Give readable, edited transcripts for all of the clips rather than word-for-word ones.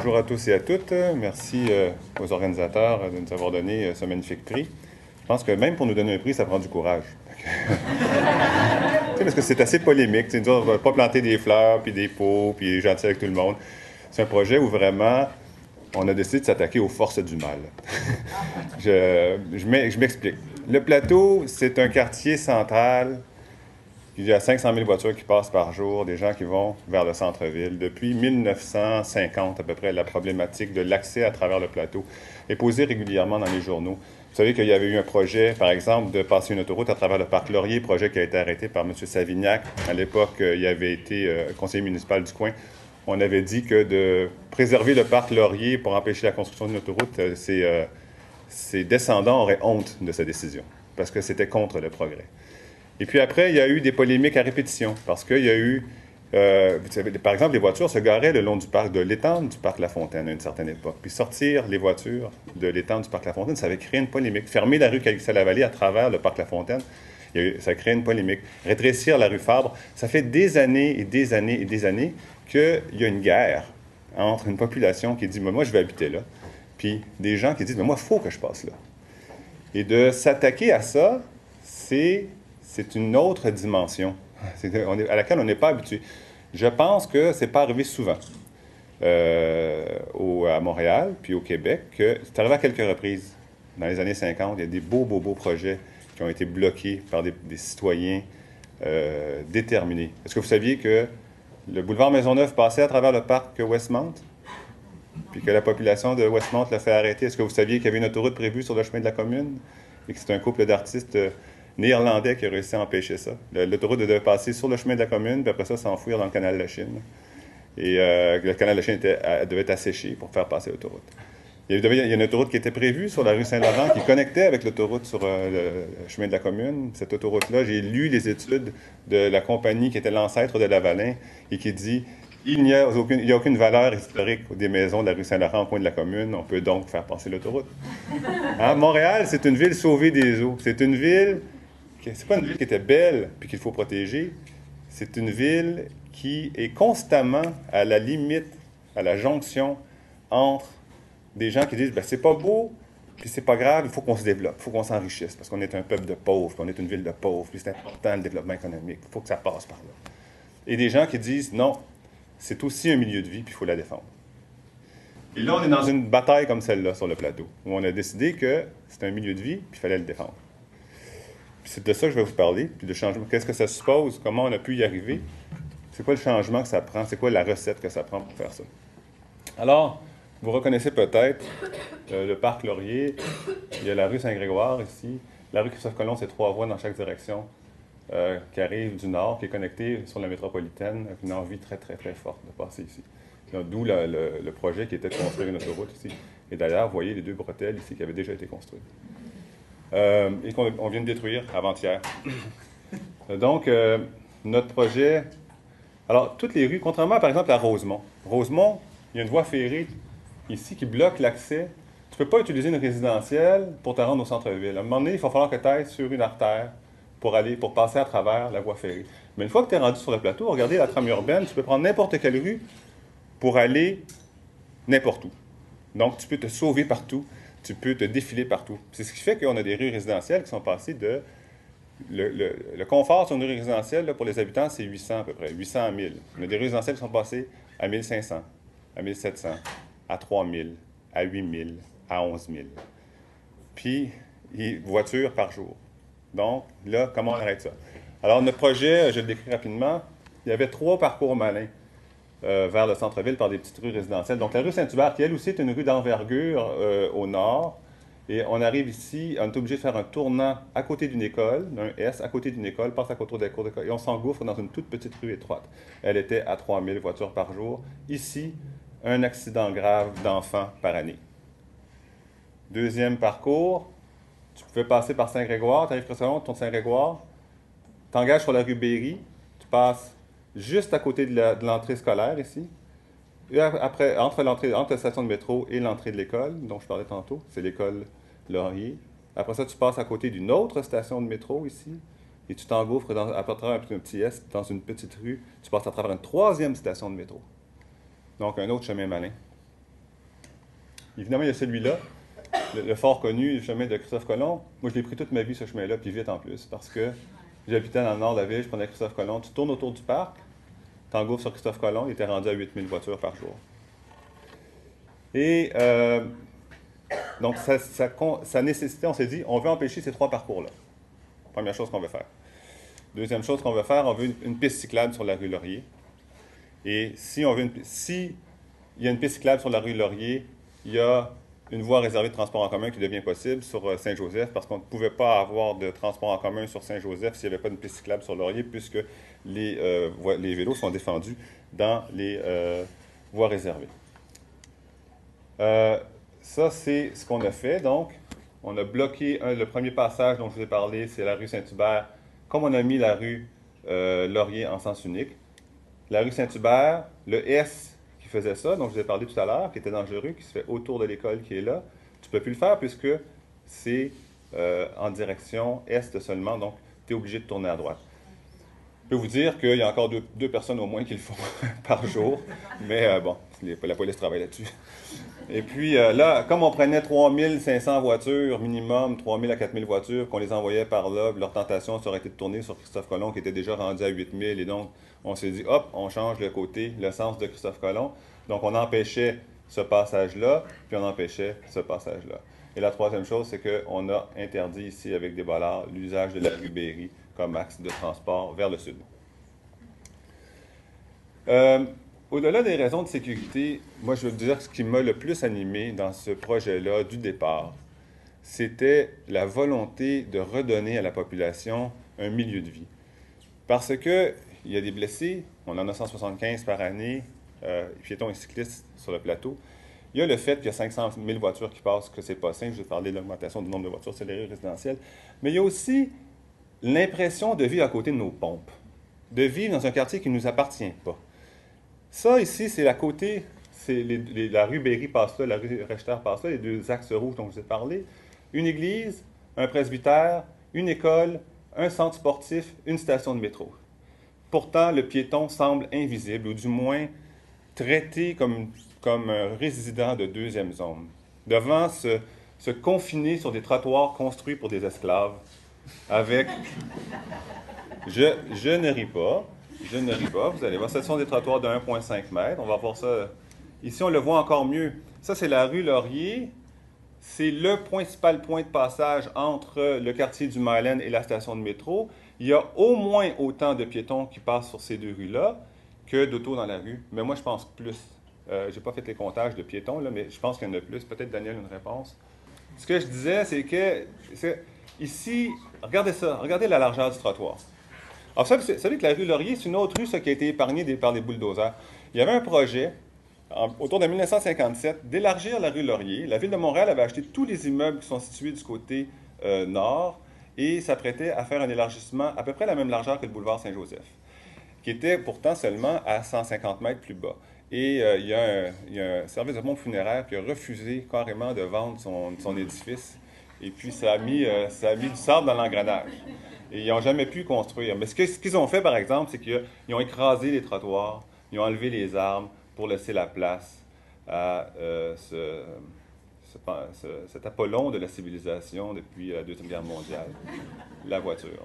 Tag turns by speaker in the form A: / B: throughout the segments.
A: Bonjour à tous et à toutes. Merci aux organisateurs de nous avoir donné ce magnifique prix. Je pense que même pour nous donner un prix, ça prend du courage. Parce que c'est assez polémique. On ne va pas planter des fleurs, puis des pots, puis gentil avec tout le monde. C'est un projet où vraiment on a décidé de s'attaquer aux forces du mal. Je m'explique. Le plateau, c'est un quartier central. Il y a 500 000 voitures qui passent par jour, des gens qui vont vers le centre-ville. Depuis 1950, à peu près, la problématique de l'accès à travers le plateau est posée régulièrement dans les journaux. Vous savez qu'il y avait eu un projet, par exemple, de passer une autoroute à travers le parc Laurier, projet qui a été arrêté par M. Savignac. À l'époque, il avait été conseiller municipal du coin. On avait dit que de préserver le parc Laurier pour empêcher la construction d'une autoroute, ses descendants auraient honte de sa décision, parce que c'était contre le progrès. Et puis après, il y a eu des polémiques à répétition, parce qu'il y a eu, vous savez, par exemple, les voitures se garaient le long du parc, de l'étang du parc La Fontaine à une certaine époque. Puis sortir les voitures de l'étang du parc La Fontaine, ça avait créé une polémique. Fermer la rue Calixte-la-Vallée à travers le parc La Fontaine, ça a créé une polémique. Rétrécir la rue Fabre, ça fait des années et des années et des années qu'il y a une guerre entre une population qui dit « moi, je vais habiter là », puis des gens qui disent « moi, il faut que je passe là ». Et de s'attaquer à ça, c'est une autre dimension à laquelle on n'est pas habitué. Je pense que ce n'est pas arrivé souvent à Montréal, puis au Québec, que c'est arrivé à quelques reprises. Dans les années 50, il y a des beaux projets qui ont été bloqués par des citoyens déterminés. Est-ce que vous saviez que le boulevard Maisonneuve passait à travers le parc Westmount, puis que la population de Westmount l'a fait arrêter? Est-ce que vous saviez qu'il y avait une autoroute prévue sur le chemin de la commune et que c'est un couple d'artistes néerlandais qui a réussi à empêcher ça? L'autoroute devait passer sur le chemin de la commune, puis après ça, s'enfouir dans le canal de la Chine. Et le canal de la Chine devait être asséché pour faire passer l'autoroute. Il y a une autoroute qui était prévue sur la rue Saint-Laurent qui connectait avec l'autoroute sur le chemin de la commune. Cette autoroute-là, j'ai lu les études de la compagnie qui était l'ancêtre de Lavalin et qui dit il n'y a aucune valeur historique des maisons de la rue Saint-Laurent au coin de la commune. On peut donc faire passer l'autoroute. Hein? Montréal, c'est une ville sauvée des eaux. C'est une ville... C'est pas une ville qui était belle puis qu'il faut protéger. C'est une ville qui est constamment à la limite, à la jonction entre des gens qui disent « c'est pas beau, puis c'est pas grave, il faut qu'on se développe, il faut qu'on s'enrichisse, parce qu'on est un peuple de pauvres, qu'on est une ville de pauvres, puis c'est important le développement économique, il faut que ça passe par là. » Et des gens qui disent « non, c'est aussi un milieu de vie, puis il faut la défendre. » Et là, on est dans une bataille comme celle-là sur le plateau, où on a décidé que c'est un milieu de vie, puis il fallait le défendre. Puis c'est de ça que je vais vous parler, puis de changement. Qu'est-ce que ça suppose? Comment on a pu y arriver? C'est quoi le changement que ça prend? C'est quoi la recette que ça prend pour faire ça? Alors, vous reconnaissez peut-être le parc Laurier. Il y a la rue Saint-Grégoire ici. La rue Christophe-Colomb, c'est 3 voies dans chaque direction qui arrivent du nord, qui est connectée sur la métropolitaine, avec une envie très, très, très forte de passer ici. D'où le projet qui était de construire une autoroute ici. Et d'ailleurs, vous voyez les 2 bretelles ici qui avaient déjà été construites. Et qu'on vient de détruire avant-hier. Donc, notre projet... Alors, toutes les rues, contrairement par exemple à Rosemont. Rosemont, il y a une voie ferrée ici qui bloque l'accès. Tu ne peux pas utiliser une résidentielle pour te rendre au centre-ville. À un moment donné, il va falloir que tu ailles sur une artère pour passer à travers la voie ferrée. Mais une fois que tu es rendu sur le plateau, regardez la trame urbaine, tu peux prendre n'importe quelle rue pour aller n'importe où. Donc, tu peux te sauver partout, tu peux te défiler partout. C'est ce qui fait qu'on a des rues résidentielles qui sont passées de... Le confort sur une rue résidentielle, là, pour les habitants, c'est 800 à peu près, 800 à 1000. On a des rues résidentielles qui sont passées à 1500, à 1700, à 3000, à 8000, à 11 000. Puis, voitures par jour. Donc, là, comment on arrête ça? Alors, notre projet, je le décris rapidement, il y avait 3 parcours malins vers le centre-ville par des petites rues résidentielles. Donc, la rue Saint-Hubert, qui elle aussi est une rue d'envergure au nord. Et on arrive ici, on est obligé de faire un tournant à côté d'une école, un S à côté d'une école, passe à côté de la cour d'école, et on s'engouffre dans une toute petite rue étroite. Elle était à 3000 voitures par jour. Ici, un accident grave d'enfants par année. Deuxième parcours, tu pouvais passer par Saint-Grégoire, tu arrives précédemment, tu tournes Saint-Grégoire, tu t'engages sur la rue Berry, tu passes juste à côté de l'entrée scolaire ici. Et après, entre la station de métro et l'entrée de l'école, dont je parlais tantôt, c'est l'école Laurier. Après ça, tu passes à côté d'une autre station de métro ici, et tu t'engouffres à travers un petit S dans une petite rue. Tu passes à travers une 3e station de métro. Donc, un autre chemin malin. Évidemment, il y a celui-là, le fort connu, le chemin de Christophe Colomb. Moi, je l'ai pris toute ma vie, ce chemin-là, puis vite en plus, parce que j'habitais dans le nord de la ville, je prenais Christophe Colomb. Tu tournes autour du parc, t'engouffres sur Christophe Colomb, il était rendu à 8000 voitures par jour. Et donc, ça nécessitait, on s'est dit, on veut empêcher ces 3 parcours-là. Première chose qu'on veut faire. Deuxième chose qu'on veut faire, on veut une piste cyclable sur la rue Laurier. Et si il y a une piste cyclable sur la rue Laurier, il y a une voie réservée de transport en commun qui devient possible sur Saint-Joseph, parce qu'on ne pouvait pas avoir de transport en commun sur Saint-Joseph s'il n'y avait pas de piste cyclable sur Laurier, puisque les vélos sont défendus dans les voies réservées. Ça, c'est ce qu'on a fait. Donc, on a bloqué le premier passage dont je vous ai parlé, c'est la rue Saint-Hubert, comme on a mis la rue Laurier en sens unique. La rue Saint-Hubert, le S qui faisait ça, dont je vous ai parlé tout à l'heure, qui était dangereux, qui se fait autour de l'école qui est là, tu ne peux plus le faire puisque c'est en direction est seulement, donc tu es obligé de tourner à droite. Je peux vous dire qu'il y a encore deux personnes au moins qui le font par jour, mais bon, la police travaille là-dessus. Et puis là, comme on prenait 3500 voitures minimum, 3000 à 4000 voitures, qu'on les envoyait par là, leur tentation, ça aurait été de tourner sur Christophe Colomb, qui était déjà rendu à 8000, et donc on s'est dit, hop, on change le sens de Christophe Colomb. Donc on empêchait ce passage-là, puis on empêchait ce passage-là. Et la troisième chose, c'est qu'on a interdit ici, avec des bollards, l'usage de la rue Berry comme axe de transport vers le sud. Au-delà des raisons de sécurité, moi je veux dire ce qui m'a le plus animé dans ce projet-là du départ, c'était la volonté de redonner à la population un milieu de vie. Parce qu'il y a des blessés, on en a 175 par année, piétons et cyclistes sur le plateau. Il y a le fait qu'il y a 500 000 voitures qui passent, que c'est pas simple, je vais parler de l'augmentation du nombre de voitures sur les rues résidentielles, mais il y a aussi l'impression de vivre à côté de nos pompes, de vivre dans un quartier qui ne nous appartient pas. Ça, ici, c'est à côté, c'est la rue Berry passe là, la rue Rechter passe là, les 2 axes rouges dont je vous ai parlé. Une église, un presbytère, une école, un centre sportif, une station de métro. Pourtant, le piéton semble invisible, ou du moins traité comme un résident de 2e zone, devant se confiner sur des trottoirs construits pour des esclaves, avec... Je ne ris pas. Je ne ris pas, vous allez voir, ce sont des trottoirs de 1,5 m. On va voir ça. Ici, on le voit encore mieux. Ça, c'est la rue Laurier. C'est le principal point de passage entre le quartier du Myland et la station de métro. Il y a au moins autant de piétons qui passent sur ces 2 rues-là que d'autos dans la rue. Mais moi, je pense plus. Je n'ai pas fait les comptages de piétons, là, mais je pense qu'il y en a plus. Peut-être Daniel a une réponse. Ce que je disais, c'est que ici, regardez ça. Regardez la largeur du trottoir. Alors, vous savez que la rue Laurier, c'est une autre rue ça, qui a été épargnée par les bulldozers. Il y avait un projet, autour de 1957, d'élargir la rue Laurier. La Ville de Montréal avait acheté tous les immeubles qui sont situés du côté nord et s'apprêtait à faire un élargissement à peu près la même largeur que le boulevard Saint-Joseph, qui était pourtant seulement à 150 mètres plus bas. Et il y a un service de pompe funéraire qui a refusé carrément de vendre son édifice. Et puis, ça a mis du sable dans l'engrenage. Et ils n'ont jamais pu construire. Mais ce qu'ils ont fait, par exemple, c'est qu'ils ont écrasé les trottoirs, ils ont enlevé les arbres pour laisser la place à cet Apollon de la civilisation depuis la Deuxième Guerre mondiale, la voiture.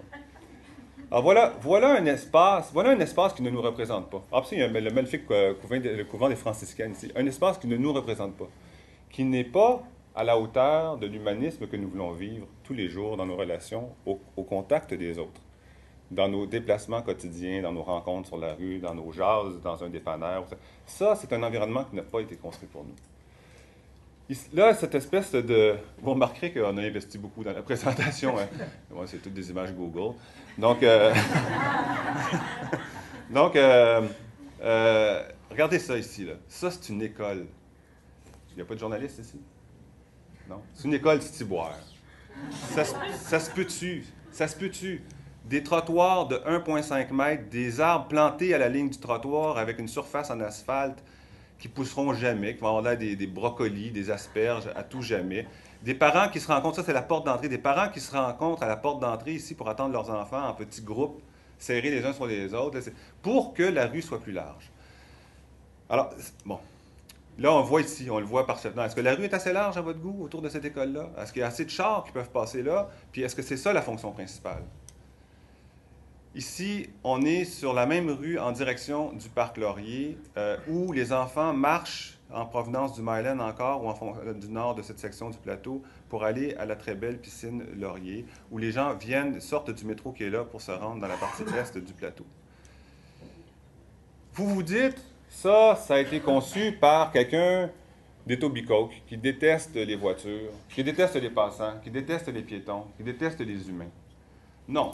A: Alors voilà un espace qui ne nous représente pas. Alors, il y a le magnifique couvent des franciscaines ici. Un espace qui ne nous représente pas, qui n'est pas à la hauteur de l'humanisme que nous voulons vivre tous les jours dans nos relations, au contact des autres, dans nos déplacements quotidiens, dans nos rencontres sur la rue, dans nos jases, dans un dépanneur. Ça, c'est un environnement qui n'a pas été construit pour nous. Là, cette espèce de... Vous remarquerez qu'on a investi beaucoup dans la présentation. Hein? Ouais, c'est toutes des images Google. Donc, regardez ça ici. Là. Ça, c'est une école. Il n'y a pas de journaliste ici? Non. C'est une école Stiboire. Ça se peut-tu? Ça se peut-tu? Des trottoirs de 1,5 m, des arbres plantés à la ligne du trottoir avec une surface en asphalte qui pousseront jamais, qui vont avoir là des brocolis, des asperges à tout jamais. Des parents qui se rencontrent, ça c'est la porte d'entrée, des parents qui se rencontrent à la porte d'entrée ici pour attendre leurs enfants en petits groupes, serrés les uns sur les autres, là, pour que la rue soit plus large. Alors, bon, Là, on voit ici, on le voit parfaitement. Est-ce que la rue est assez large à votre goût autour de cette école-là? Est-ce qu'il y a assez de chars qui peuvent passer là? Puis est-ce que c'est ça la fonction principale? Ici, on est sur la même rue en direction du parc Laurier, où les enfants marchent en provenance du Myland encore, ou du nord de cette section du plateau, pour aller à la très belle piscine Laurier, où les gens sortent du métro qui est là pour se rendre dans la partie est du plateau. Vous vous dites, ça a été conçu par quelqu'un d'Etobicoke qui déteste les voitures, qui déteste les passants, qui déteste les piétons, qui déteste les humains. Non.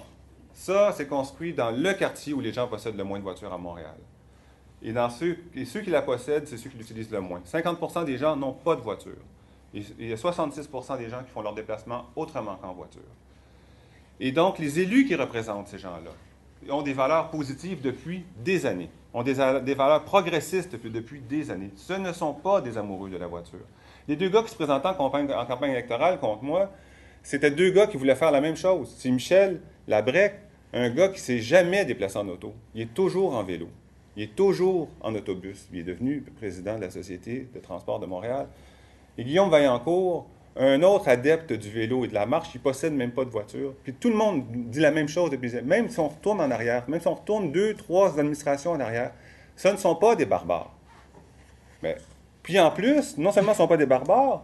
A: Ça, c'est construit dans le quartier où les gens possèdent le moins de voitures à Montréal. Et ceux qui la possèdent, c'est ceux qui l'utilisent le moins. 50% des gens n'ont pas de voiture. Et il y a 66% des gens qui font leur déplacement autrement qu'en voiture. Et donc, les élus qui représentent ces gens-là ont des valeurs positives depuis des années, ont des valeurs progressistes depuis des années. Ce ne sont pas des amoureux de la voiture. Les deux gars qui se présentaient en campagne électorale contre moi, c'était deux gars qui voulaient faire la même chose. C'est Michel Labrec, un gars qui ne s'est jamais déplacé en auto. Il est toujours en vélo. Il est toujours en autobus. Il est devenu président de la Société de transport de Montréal. Et Guillaume Vaillancourt, un autre adepte du vélo et de la marche, il ne possède même pas de voiture. Puis tout le monde dit la même chose depuis. Même si on retourne en arrière, même si on retourne 2, 3 administrations en arrière, ce ne sont pas des barbares. Mais, puis en plus, non seulement ce ne sont pas des barbares,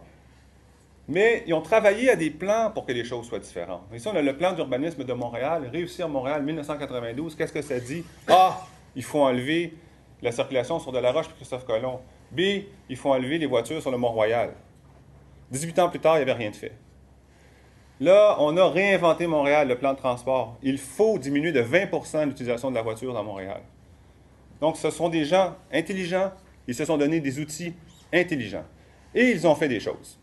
A: mais ils ont travaillé à des plans pour que les choses soient différentes. Ici, on a le plan d'urbanisme de Montréal, Réussir Montréal 1992. Qu'est-ce que ça dit? A, il faut enlever la circulation sur Delaroche et Christophe Colomb. B, il faut enlever les voitures sur le Mont-Royal. 18 ans plus tard, il n'y avait rien de fait. Là, on a réinventé Montréal, le plan de transport. Il faut diminuer de 20 % l'utilisation de la voiture dans Montréal. Donc, ce sont des gens intelligents. Ils se sont donné des outils intelligents. Et ils ont fait des choses.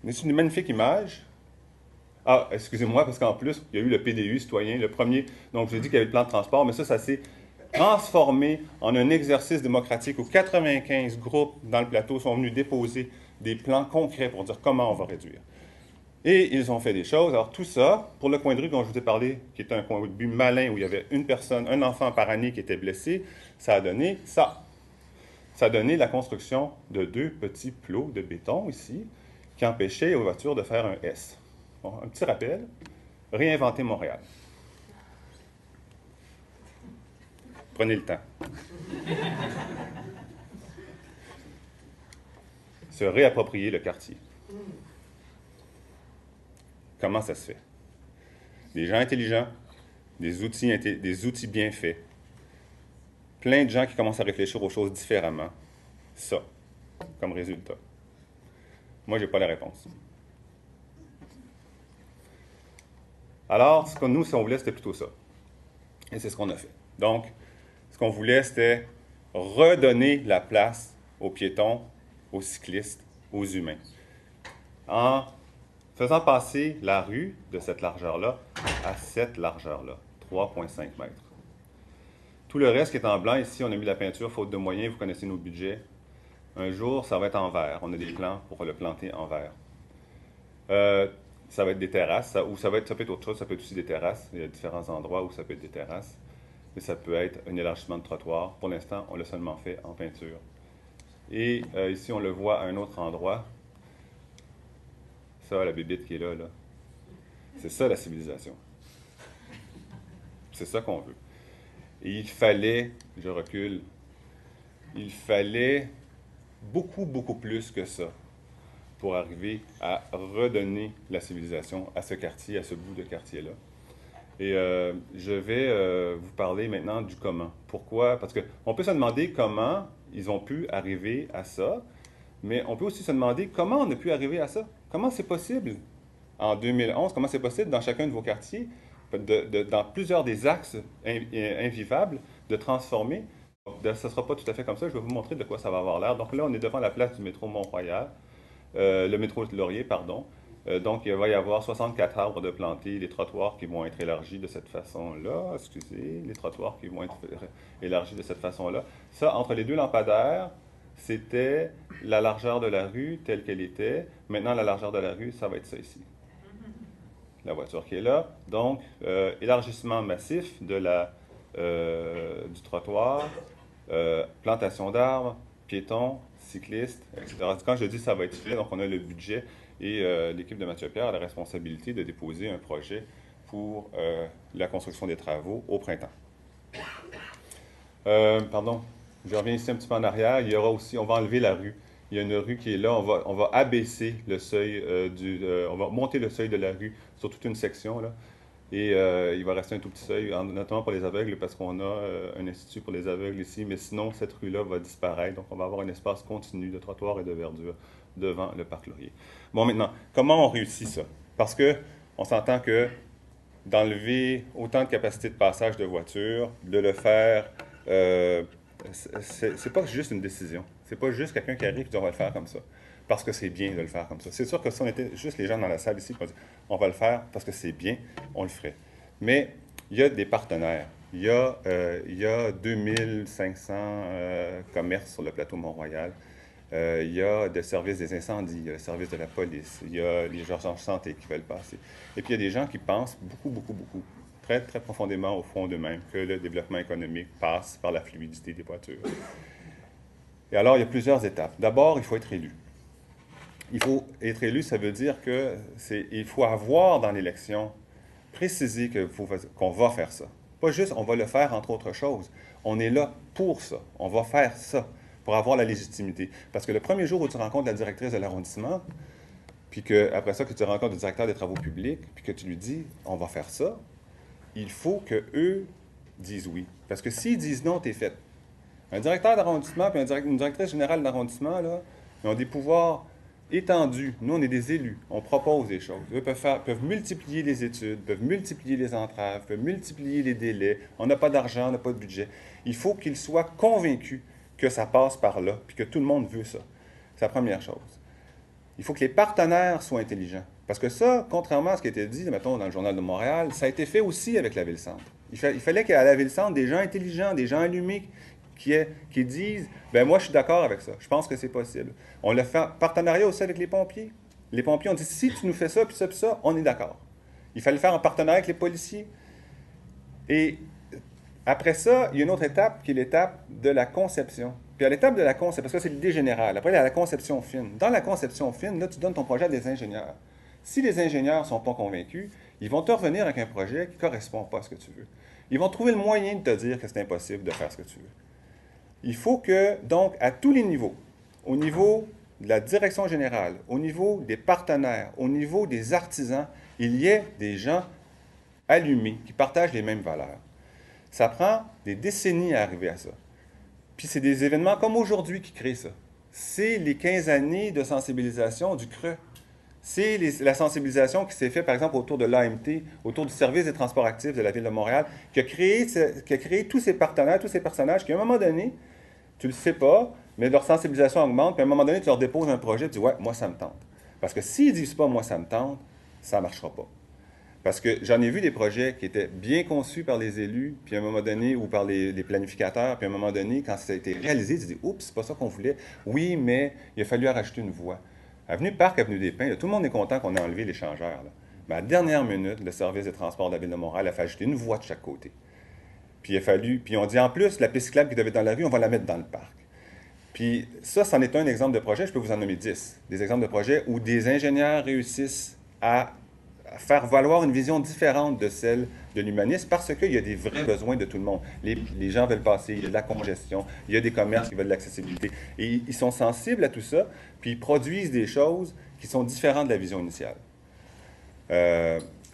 A: C'est une magnifique image. Ah, excusez-moi, parce qu'en plus, il y a eu le PDU citoyen, le premier. Donc, j'ai dit qu'il y avait le plan de transport, mais ça s'est transformé en un exercice démocratique où 95 groupes dans le plateau sont venus déposer des plans concrets pour dire comment on va réduire. Et ils ont fait des choses. Alors, tout ça, pour le coin de rue dont je vous ai parlé, qui est un coin de rue malin où il y avait une personne, un enfant par année qui était blessé, ça a donné ça. Ça a donné la construction de 2 petits plots de béton ici, qui empêchaient aux voitures de faire un S. Bon, un petit rappel, réinventer Montréal. Prenez le temps. Se réapproprier le quartier. Comment ça se fait? Des gens intelligents, des outils bien faits, plein de gens qui commencent à réfléchir aux choses différemment. Ça, comme résultat. Moi, je n'ai pas la réponse. Alors, ce que nous, si on voulait, c'était plutôt ça. Et c'est ce qu'on a fait. Donc, ce qu'on voulait, c'était redonner la place aux piétons, aux cyclistes, aux humains. En faisant passer la rue de cette largeur-là à cette largeur-là, 3,5 mètres. Tout le reste qui est en blanc, ici, on a mis la peinture, faute de moyens, vous connaissez nos budgets. Un jour, ça va être en vert. On a des plans pour le planter en vert. Ça va être des terrasses, ça peut être autre chose, ça peut être aussi des terrasses. Il y a différents endroits où ça peut être des terrasses. Mais ça peut être un élargissement de trottoir. Pour l'instant, on l'a seulement fait en peinture. Et ici, on le voit à un autre endroit. Ça, la bébite qui est là. C'est ça, la civilisation. C'est ça qu'on veut. Et il fallait, je recule, il fallait beaucoup, beaucoup plus que ça pour arriver à redonner la civilisation à ce quartier, à ce bout de quartier-là. Et je vais vous parler maintenant du comment. Pourquoi? Parce qu'on peut se demander comment ils ont pu arriver à ça, mais on peut aussi se demander comment on a pu arriver à ça. Comment c'est possible en 2011, comment c'est possible dans chacun de vos quartiers, dans plusieurs des axes invivables, de transformer. Ce ne sera pas tout à fait comme ça, je vais vous montrer de quoi ça va avoir l'air. Donc là, on est devant la place du métro Mont-Royal. Le métro Laurier, pardon. Donc, il va y avoir 64 arbres de plantés, les trottoirs qui vont être élargis de cette façon-là. Excusez, les trottoirs qui vont être élargis de cette façon-là. Ça, entre les deux lampadaires, c'était la largeur de la rue telle qu'elle était. Maintenant, la largeur de la rue, ça va être ça ici. La voiture qui est là. Donc, élargissement massif du trottoir, plantation d'arbres, piétons, cyclistes, etc. Quand je dis ça va être fait, donc on a le budget et l'équipe de Mathieu Pierre a la responsabilité de déposer un projet pour la construction des travaux au printemps. Pardon, je reviens ici un petit peu en arrière. Il y aura aussi, on va enlever la rue. Il y a une rue qui est là. On va abaisser le seuil on va monter le seuil de la rue sur toute une section là. Et il va rester un tout petit seuil, notamment pour les aveugles, parce qu'on a un institut pour les aveugles ici. Mais sinon, cette rue-là va disparaître. Donc, on va avoir un espace continu de trottoir et de verdure devant le parc Laurier. Bon, maintenant, comment on réussit ça? Parce que on s'entend que d'enlever autant de capacité de passage de voitures, de le faire, c'est pas juste une décision. C'est pas juste quelqu'un qui arrive et dit on va le faire comme ça. Parce que c'est bien de le faire comme ça. C'est sûr que si on était juste les gens dans la salle ici, on va le faire parce que c'est bien, on le ferait. Mais il y a des partenaires. Il y a 2500 commerces sur le plateau Mont-Royal. Il y a des services des incendies, il y a le service de la police, il y a les urgences de santé qui veulent passer. Et puis il y a des gens qui pensent beaucoup, très, très profondément au fond d'eux-mêmes que le développement économique passe par la fluidité des voitures. Et alors, il y a plusieurs étapes. D'abord, il faut être élu. Il faut être élu, ça veut dire il faut avoir dans l'élection précisé qu'on va faire ça. Pas juste on va le faire entre autres choses. On est là pour ça. On va faire ça pour avoir la légitimité. Parce que le premier jour où tu rencontres la directrice de l'arrondissement, puis qu'après ça, que tu rencontres le directeur des travaux publics, puis que tu lui dis on va faire ça, il faut qu'eux disent oui. Parce que s'ils disent non, t'es fait. Un directeur d'arrondissement puis une directrice générale d'arrondissement, là, ils ont des pouvoirs étendus. Nous, on est des élus. On propose des choses. Eux peuvent multiplier les études, peuvent multiplier les entraves, peuvent multiplier les délais. On n'a pas d'argent, on n'a pas de budget. Il faut qu'ils soient convaincus que ça passe par là, puis que tout le monde veut ça. C'est la première chose. Il faut que les partenaires soient intelligents. Parce que ça, contrairement à ce qui a été dit, mettons, dans le Journal de Montréal, ça a été fait aussi avec la Ville-Centre. Il fallait qu'à la Ville-Centre, des gens intelligents, des gens allumés, qui disent ben moi, je suis d'accord avec ça. Je pense que c'est possible. On l'a fait en partenariat aussi avec les pompiers. Les pompiers ont dit si tu nous fais ça, puis ça, on est d'accord. Il fallait le faire en partenariat avec les policiers. Et après ça, il y a une autre étape qui est l'étape de la conception. Puis à l'étape de la conception, parce que c'est l'idée générale. Après, il y a la conception fine. Dans la conception fine, là, tu donnes ton projet à des ingénieurs. Si les ingénieurs ne sont pas convaincus, ils vont te revenir avec un projet qui ne correspond pas à ce que tu veux. Ils vont trouver le moyen de te dire que c'est impossible de faire ce que tu veux. Il faut que, donc, à tous les niveaux, au niveau de la direction générale, au niveau des partenaires, au niveau des artisans, il y ait des gens allumés qui partagent les mêmes valeurs. Ça prend des décennies à arriver à ça. Puis c'est des événements comme aujourd'hui qui créent ça. C'est les 15 années de sensibilisation du CRE. C'est la sensibilisation qui s'est faite, par exemple, autour de l'AMT, autour du service des transports actifs de la Ville de Montréal, qui a créé tous ces partenaires, tous ces personnages qui, à un moment donné, tu ne le sais pas, mais leur sensibilisation augmente, puis à un moment donné, tu leur déposes un projet, tu dis « Ouais, moi, ça me tente. » Parce que s'ils ne disent pas « Moi, ça me tente », ça ne marchera pas. Parce que j'en ai vu des projets qui étaient bien conçus par les élus, puis à un moment donné, ou par les planificateurs, puis à un moment donné, quand ça a été réalisé, tu dis « Oups, c'est pas ça qu'on voulait. » Oui, mais il a fallu rajouter une voie. Avenue Parc, Avenue des Pins, là, tout le monde est content qu'on ait enlevé l'échangeur. Mais à la dernière minute, le service des transports de la Ville de Montréal a fait ajouter une voie de chaque côté. Puis on dit en plus, la piste cyclable qui devait être dans la rue, on va la mettre dans le parc. Puis ça, c'en est un exemple de projet, je peux vous en nommer 10. Des exemples de projets où des ingénieurs réussissent à faire valoir une vision différente de celle de l'humanisme parce qu'il y a des vrais besoins de tout le monde. Les gens veulent passer, il y a de la congestion, il y a des commerces qui veulent de l'accessibilité. Et ils sont sensibles à tout ça, puis ils produisent des choses qui sont différentes de la vision initiale.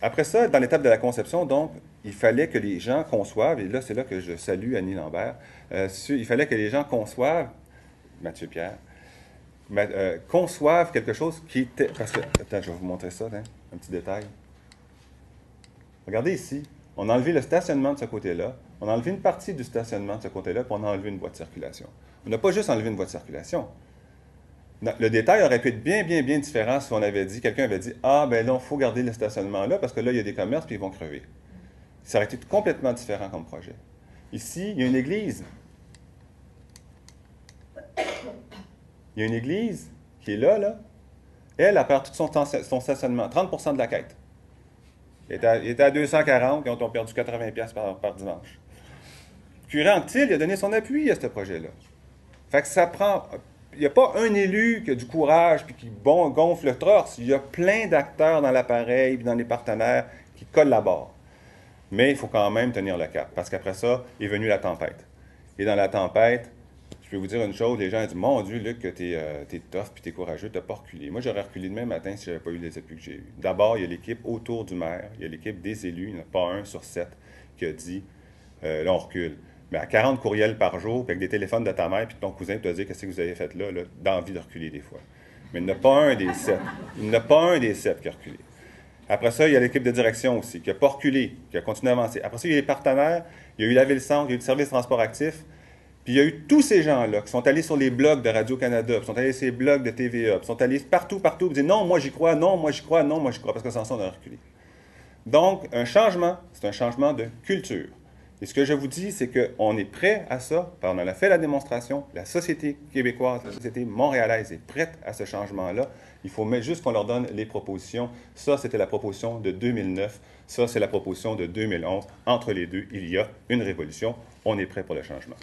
A: Après ça, dans l'étape de la conception, donc, il fallait que les gens conçoivent, et là, c'est là que je salue Annie Lambert, il fallait que les gens conçoivent, Mathieu Pierre, conçoivent quelque chose qui était... Parce que, attends, je vais vous montrer ça, hein, un petit détail. Regardez ici, on a enlevé le stationnement de ce côté-là, on a enlevé une partie du stationnement de ce côté-là, puis on a enlevé une voie de circulation. On n'a pas juste enlevé une voie de circulation. Le détail aurait pu être bien différent si on avait dit, quelqu'un avait dit, ah, ben là, il faut garder le stationnement là, parce que là, il y a des commerces, puis ils vont crever. Ça aurait été complètement différent comme projet. Ici, il y a une église. Il y a une église qui est là. Elle perd tout son stationnement, 30% de la quête. Il était à 240, quand on a perdu 80$ par dimanche. Le curé Anctil, il a donné son appui à ce projet-là. Fait que ça prend... Il n'y a pas un élu qui a du courage puis qui gonfle le torse. Il y a plein d'acteurs dans l'appareil puis dans les partenaires qui collaborent. Mais il faut quand même tenir le cap, parce qu'après ça est venue la tempête. Et dans la tempête, je peux vous dire une chose, les gens disent « Mon Dieu, Luc, t'es tough puis t'es courageux, t'as pas reculé. » Moi, j'aurais reculé demain matin si j'avais pas eu les appuis que j'ai eus. D'abord, il y a l'équipe autour du maire, il y a l'équipe des élus, il n'y en a pas un sur 7 qui a dit là, on recule. Mais à 40 courriels par jour, puis avec des téléphones de ta mère puis de ton cousin, tu te dire qu'est-ce que vous avez fait là d'envie de reculer des fois. Mais il n'y en a pas un des 7. Il n'y en a pas un des 7 qui a reculé. Après ça, il y a l'équipe de direction aussi, qui n'a pas reculé, qui a continué à avancer. Après ça, il y a les partenaires, il y a eu la Ville-Centre, il y a eu le service transport actif, puis il y a eu tous ces gens-là qui sont allés sur les blogs de Radio-Canada, qui sont allés sur les blogs de TVA, qui sont allés partout, partout, qui disent non, moi j'y crois, non, moi j'y crois, non, moi j'y crois, parce que sans ça, on a reculé. Donc, un changement, c'est un changement de culture. Et ce que je vous dis, c'est qu'on est prêt à ça. On en a fait la démonstration. La société québécoise, la société montréalaise est prête à ce changement-là. Il faut juste qu'on leur donne les propositions. Ça, c'était la proposition de 2009. Ça, c'est la proposition de 2011. Entre les deux, il y a une révolution. On est prêt pour le changement.